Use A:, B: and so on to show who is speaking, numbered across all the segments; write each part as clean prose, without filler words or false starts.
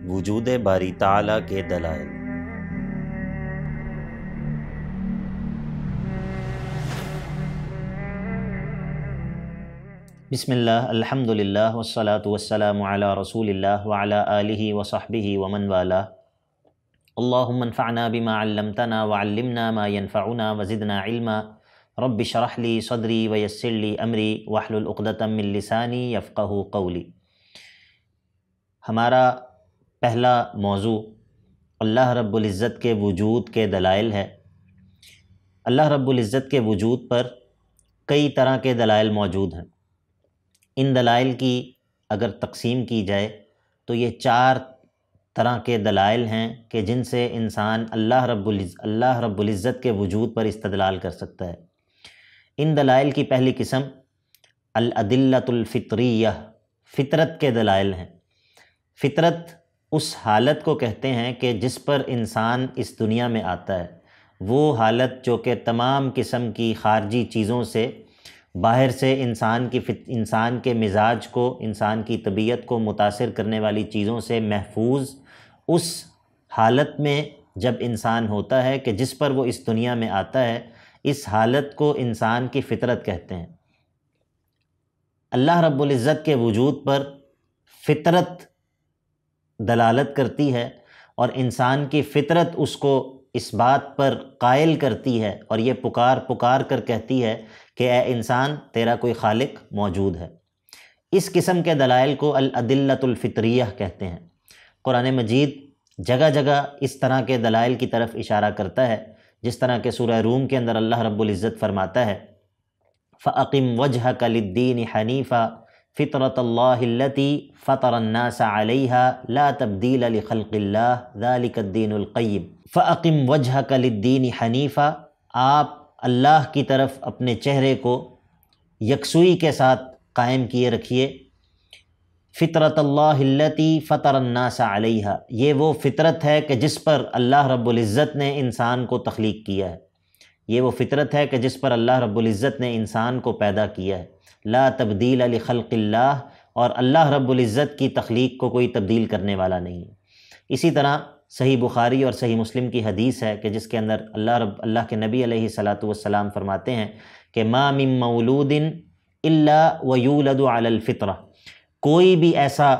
A: وجود باری تعالیٰ کے دلائل۔ بسم اللہ، الحمدللہ والصلاة والسلام علی رسول اللہ وعلی آلہ وصحبہ ومن والہ۔ اللہم انفعنا بما علمتنا وعلمنا ما ينفعنا وزدنا علما، رب اشرح لی صدری ویسر لی امری واحلل عقدۃ من لسانی یفقہوا قولی۔ ہمارا پہلا موضوع اللہ رب العزت کے وجود کے دلائل ہے۔ اللہ رب العزت کے وجود پر کئی طرح کے دلائل موجود ہیں۔ ان دلائل کی اگر تقسیم کی جائے تو یہ 4 طرح کے دلائل ہیں کہ جن سے انسان اللہ رب العزت کے وجود پر استدلال کر سکتا ہے۔ ان دلائل کی پہلی قسم الادلۃ الفطریہ، فطرت کے دلائل ہیں۔ فطرت اس حالت کو کہتے ہیں کہ جس پر انسان اس دنیا میں آتا ہے، وہ حالت جو کہ تمام قسم کی خارجی چیزوں سے، باہر سے انسان کے مزاج کو، انسان کی طبیعت کو متاثر کرنے والی چیزوں سے محفوظ اس حالت میں جب انسان ہوتا ہے کہ جس پر وہ اس دنیا میں آتا ہے، اس حالت کو انسان کی فطرت کہتے ہیں۔ اللہ رب العزت کے وجود پر فطرت دلالت کرتی ہے اور انسان کی فطرت اس کو اس بات پر قائل کرتی ہے اور یہ پکار کر کہتی ہے کہ اے انسان، تیرا کوئی خالق موجود ہے۔ اس قسم کے دلائل کو الادلۃ الفطریہ کہتے ہیں۔ قرآن مجید جگہ جگہ اس طرح کے دلائل کی طرف اشارہ کرتا ہے، جس طرح کہ سورہ روم کے اندر اللہ رب العزت فرماتا ہے فَأَقِمْ وَجْهَكَ لِلدِّينِ حَنِيفًا فِطْرَةَ اللَّهِ الَّتِي فَطَرَ النَّاسَ عَلَيْهَا لَا تَبْدِيلَ لِخَلْقِ اللَّهِ ذَلِكَ الدِّينُ الْقَيِّمُ۔ فَأَقِمْ وَجْهَكَ لِلدِّينِ حَنِيفًا، آپ اللہ کی طرف اپنے چہرے کو یکسوئی کے ساتھ قائم کیے رکھیے۔ فطرت اللہ التی فطر الناس علیہا، یہ وہ فطرت ہے کہ جس پر اللہ رب العزت نے انسان کو تخلیق کیا ہے۔ یہ وہ فطرت ہے کہ جس پر اللہ رب العزت نے انسان کو پیدا کیا ہے۔ لا تبدیل لخلق اللہ، اور اللہ رب العزت کی تخلیق کو کوئی تبدیل کرنے والا نہیں ہے۔ اسی طرح صحیح بخاری اور صحیح مسلم کی حدیث ہے کہ جس کے اندر اللہ کے نبی علیہ الصلاۃ والسلام فرماتے ہیں کہ ما من مولود الا ویولد علی الفطرہ، کوئی بھی ایسا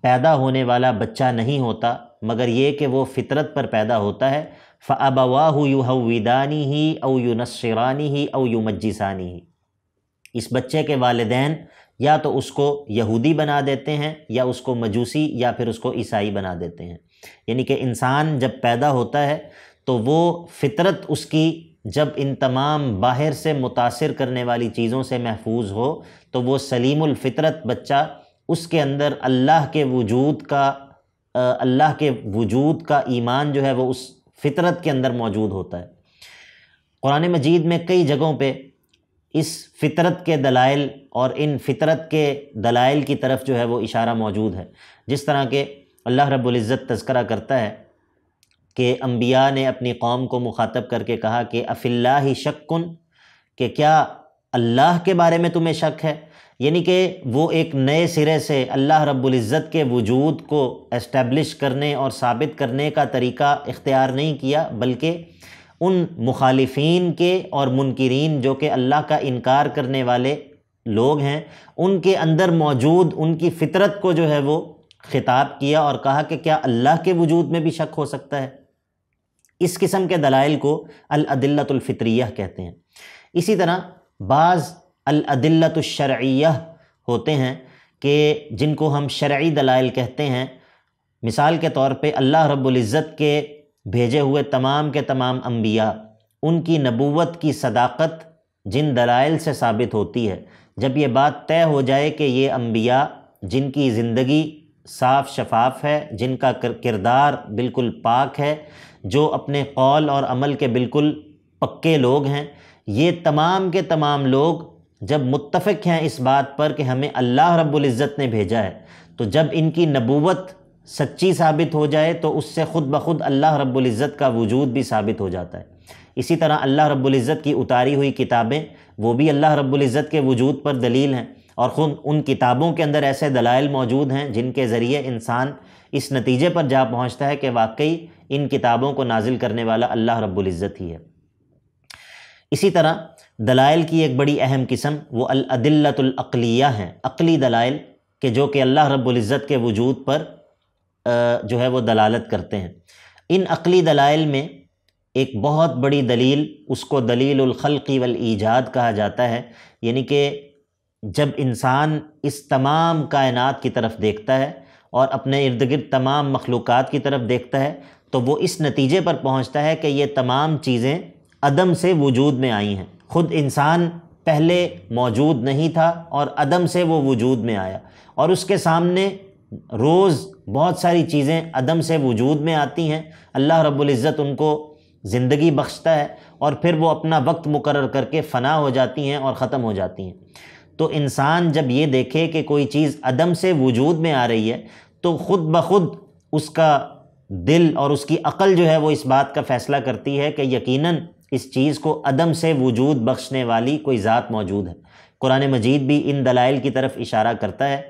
A: پیدا ہونے والا بچہ نہیں ہوتا مگر یہ کہ وہ فطرت پر پیدا ہوتا ہے۔ فَأَبَوَاهُ يُهَوِّدَانِهِ أَوْ يُنَصِّرَانِهِ أَوْ يُمَجِّسَانِهِ، اس بچے کے والدین یا تو اس کو یہودی بنا دیتے ہیں یا اس کو مجوسی یا پھر اس کو عیسائی بنا دیتے ہیں۔ یعنی کہ انسان جب پیدا ہوتا ہے تو وہ فطرت اس کی جب ان تمام باہر سے متاثر کرنے والی چیزوں سے محفوظ ہو تو وہ سلیم الفطرت بچہ، اس کے اندر اللہ کے وجود کا ایمان جو ہے وہ اس فطرت کے اندر موجود ہوتا ہے۔ قرآن مجید میں کئی جگہوں پہ اس فطرت کے دلائل اور ان فطرت کے دلائل کی طرف جو ہے وہ اشارہ موجود ہے، جس طرح کہ اللہ رب العزت تذکرہ کرتا ہے کہ انبیاء نے اپنی قوم کو مخاطب کر کے کہا کہ افی اللہ شک، کہ کیا اللہ کے بارے میں تمہیں شک ہے؟ یعنی کہ وہ ایک نئے سرے سے اللہ رب العزت کے وجود کو اسٹیبلش کرنے اور ثابت کرنے کا طریقہ اختیار نہیں کیا، بلکہ ان مخالفین کے اور منکرین جو کہ اللہ کا انکار کرنے والے لوگ ہیں، ان کے اندر موجود ان کی فطرت کو جو ہے وہ خطاب کیا اور کہا کہ کیا اللہ کے وجود میں بھی شک ہو سکتا ہے؟ اس قسم کے دلائل کو الادلۃ الفطریہ کہتے ہیں۔ اسی طرح بعض الادلۃ الشرعیہ ہوتے ہیں کہ جن کو ہم شرعی دلائل کہتے ہیں۔ مثال کے طور پہ اللہ رب العزت کے بھیجے ہوئے تمام کے تمام انبیاء، ان کی نبوت کی صداقت جن دلائل سے ثابت ہوتی ہے، جب یہ بات طے ہو جائے کہ یہ انبیاء جن کی زندگی صاف شفاف ہے، جن کا کردار بالکل پاک ہے، جو اپنے قول اور عمل کے بالکل پکے لوگ ہیں، یہ تمام کے تمام لوگ جب متفق ہیں اس بات پر کہ ہمیں اللہ رب العزت نے بھیجا ہے، تو جب ان کی نبوت سچی ثابت ہو جائے تو اس سے خود بخود اللہ رب العزت کا وجود بھی ثابت ہو جاتا ہے۔ اسی طرح اللہ رب العزت کی اتاری ہوئی کتابیں، وہ بھی اللہ رب العزت کے وجود پر دلیل ہیں، اور خود ان کتابوں کے اندر ایسے دلائل موجود ہیں جن کے ذریعے انسان اس نتیجے پر جا پہنچتا ہے کہ واقعی ان کتابوں کو نازل کرنے والا اللہ رب العزت ہی ہے۔ اسی طرح دلائل کی ایک بڑی اہم قسم وہ الادلۃ العقلیہ ہیں، عقلی دلائل کہ جو کہ اللہ رب العزت کے وجود پر جو ہے وہ دلالت کرتے ہیں۔ ان عقلی دلائل میں ایک بہت بڑی دلیل، اس کو دلیل الخلق والایجاد کہا جاتا ہے، یعنی کہ جب انسان اس تمام کائنات کی طرف دیکھتا ہے اور اپنے ارد گرد تمام مخلوقات کی طرف دیکھتا ہے تو وہ اس نتیجے پر پہنچتا ہے کہ یہ تمام چیزیں عدم سے وجود میں آئی ہیں۔ خود انسان پہلے موجود نہیں تھا اور عدم سے وہ وجود میں آیا، اور اس کے سامنے روز بہت ساری چیزیں عدم سے وجود میں آتی ہیں۔ اللہ رب العزت ان کو زندگی بخشتا ہے اور پھر وہ اپنا وقت مقرر کر کے فنا ہو جاتی ہیں اور ختم ہو جاتی ہیں۔ تو انسان جب یہ دیکھے کہ کوئی چیز عدم سے وجود میں آ رہی ہے تو خود بخود اس کا دل اور اس کی عقل جو ہے وہ اس بات کا فیصلہ کرتی ہے کہ یقیناً اس چیز کو عدم سے وجود بخشنے والی کوئی ذات موجود ہے۔ قرآن مجید بھی ان دلائل کی طرف اشارہ کرتا ہے،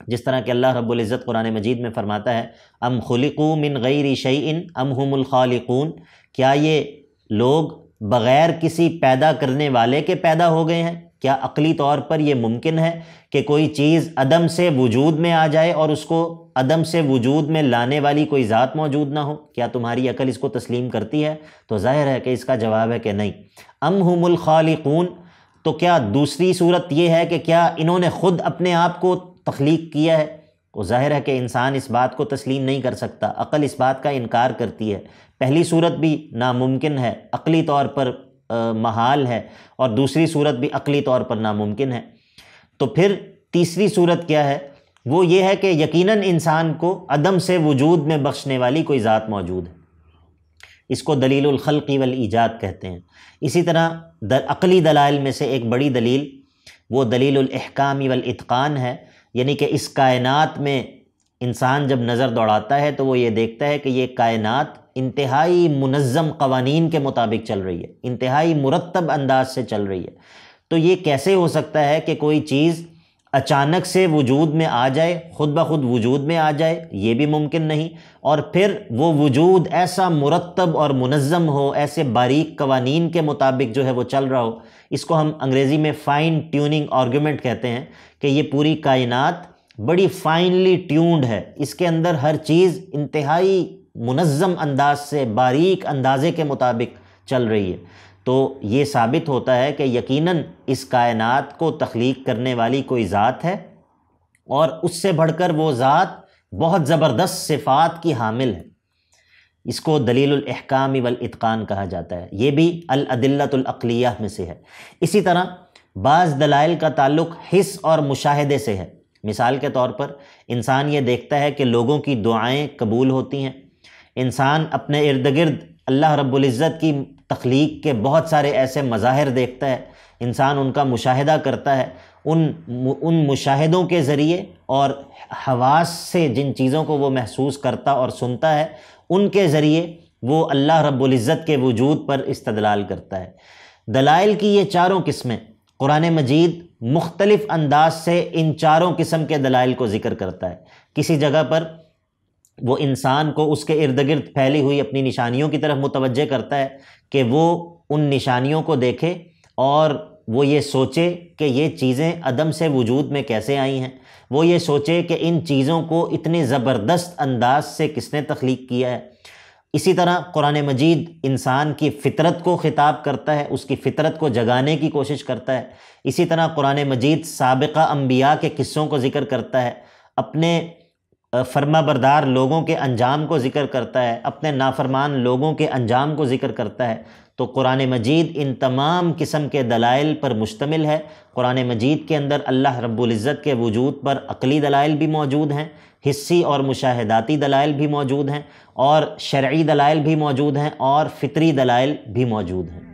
A: جس طرح کہ اللہ رب العزت قرآن مجید میں فرماتا ہے ام خلقوا من غیر شیء ام هم الخالقون، کیا یہ لوگ بغیر کسی پیدا کرنے والے کے پیدا ہو گئے ہیں؟ کیا عقلی طور پر یہ ممکن ہے کہ کوئی چیز عدم سے وجود میں آ جائے اور اس کو عدم سے وجود میں لانے والی کوئی ذات موجود نہ ہو؟ کیا تمہاری عقل اس کو تسلیم کرتی ہے؟ تو ظاہر ہے کہ اس کا جواب ہے کہ نہیں۔ ام هم الخالقون، تو کیا دوسری صورت یہ ہے کہ کیا انہوں نے خود اپنے آپ کو تخلیق کیا ہے؟ وہ ظاہر ہے کہ انسان اس بات کو تسلیم نہیں کر سکتا، عقل اس بات کا انکار کرتی ہے۔ پہلی صورت بھی ناممکن ہے، عقلی طور پر محال ہے، اور دوسری صورت بھی عقلی طور پر ناممکن ہے۔ تو پھر تیسری صورت کیا ہے؟ وہ یہ ہے کہ یقیناً انسان کو عدم سے وجود میں بخشنے والی کوئی ذات موجود ہے۔ اس کو دلیل الخلق والایجاد کہتے ہیں۔ اسی طرح عقلی دلائل میں سے ایک بڑی دلیل وہ دلیل الاحکام والاتقان ہے، یعنی کہ اس کائنات میں انسان جب نظر دوڑاتا ہے تو وہ یہ دیکھتا ہے کہ یہ کائنات انتہائی منظم قوانین کے مطابق چل رہی ہے، انتہائی مرتب انداز سے چل رہی ہے۔ تو یہ کیسے ہو سکتا ہے کہ کوئی چیز اچانک سے وجود میں آ جائے، خود بخود وجود میں آ جائے؟ یہ بھی ممکن نہیں، اور پھر وہ وجود ایسا مرتب اور منظم ہو، ایسے باریک قوانین کے مطابق جو ہے وہ چل رہا ہو۔ اس کو ہم انگریزی میں فائن ٹیوننگ آرگومنٹ کہتے ہیں کہ یہ پوری کائنات بڑی فائنلی ٹیونڈ ہے، اس کے اندر ہر چیز انتہائی منظم انداز سے باریک اندازے کے مطابق چل رہی ہے۔ تو یہ ثابت ہوتا ہے کہ یقیناً اس کائنات کو تخلیق کرنے والی کوئی ذات ہے، اور اس سے بڑھ کر وہ ذات بہت زبردست صفات کی حامل ہے۔ اس کو دلیل الاحکام والاتقان کہا جاتا ہے، یہ بھی الادلۃ العقلیہ میں سے ہے۔ اسی طرح بعض دلائل کا تعلق حس اور مشاہدے سے ہے۔ مثال کے طور پر انسان یہ دیکھتا ہے کہ لوگوں کی دعائیں قبول ہوتی ہیں۔ انسان اپنے ارد گرد اللہ رب العزت کی تخلیق کے بہت سارے ایسے مظاہر دیکھتا ہے، انسان ان کا مشاہدہ کرتا ہے، ان مشاہدوں کے ذریعے اور حواس سے جن چیزوں کو وہ محسوس کرتا اور سنتا ہے ان کے ذریعے وہ اللہ رب العزت کے وجود پر استدلال کرتا ہے۔ دلائل کی یہ چاروں قسمیں قرآن مجید مختلف انداز سے ان چاروں قسم کے دلائل کو ذکر کرتا ہے۔ کسی جگہ پر وہ انسان کو اس کے ارد گرد پھیلی ہوئی اپنی نشانیوں کی طرف متوجہ کرتا ہے کہ وہ ان نشانیوں کو دیکھے اور وہ یہ سوچے کہ یہ چیزیں عدم سے وجود میں کیسے آئی ہیں، وہ یہ سوچے کہ ان چیزوں کو اتنے زبردست انداز سے کس نے تخلیق کیا ہے۔ اسی طرح قرآن مجید انسان کی فطرت کو خطاب کرتا ہے، اس کی فطرت کو جگانے کی کوشش کرتا ہے۔ اسی طرح قرآن مجید سابقہ انبیاء کے قصوں کو ذکر کرتا ہے، اپنے فرما بردار لوگوں کے انجام کو ذکر کرتا ہے، اپنے نافرمان لوگوں کے انجام کو ذکر کرتا ہے۔ تو قرآن مجید ان تمام قسم کے دلائل پر مشتمل ہے۔ قرآن مجید کے اندر اللہ رب العزت کے وجود پر عقلی دلائل بھی موجود ہیں، حسی اور مشاہداتی دلائل بھی موجود ہیں، اور شرعی دلائل بھی موجود ہیں، اور فطری دلائل بھی موجود ہیں۔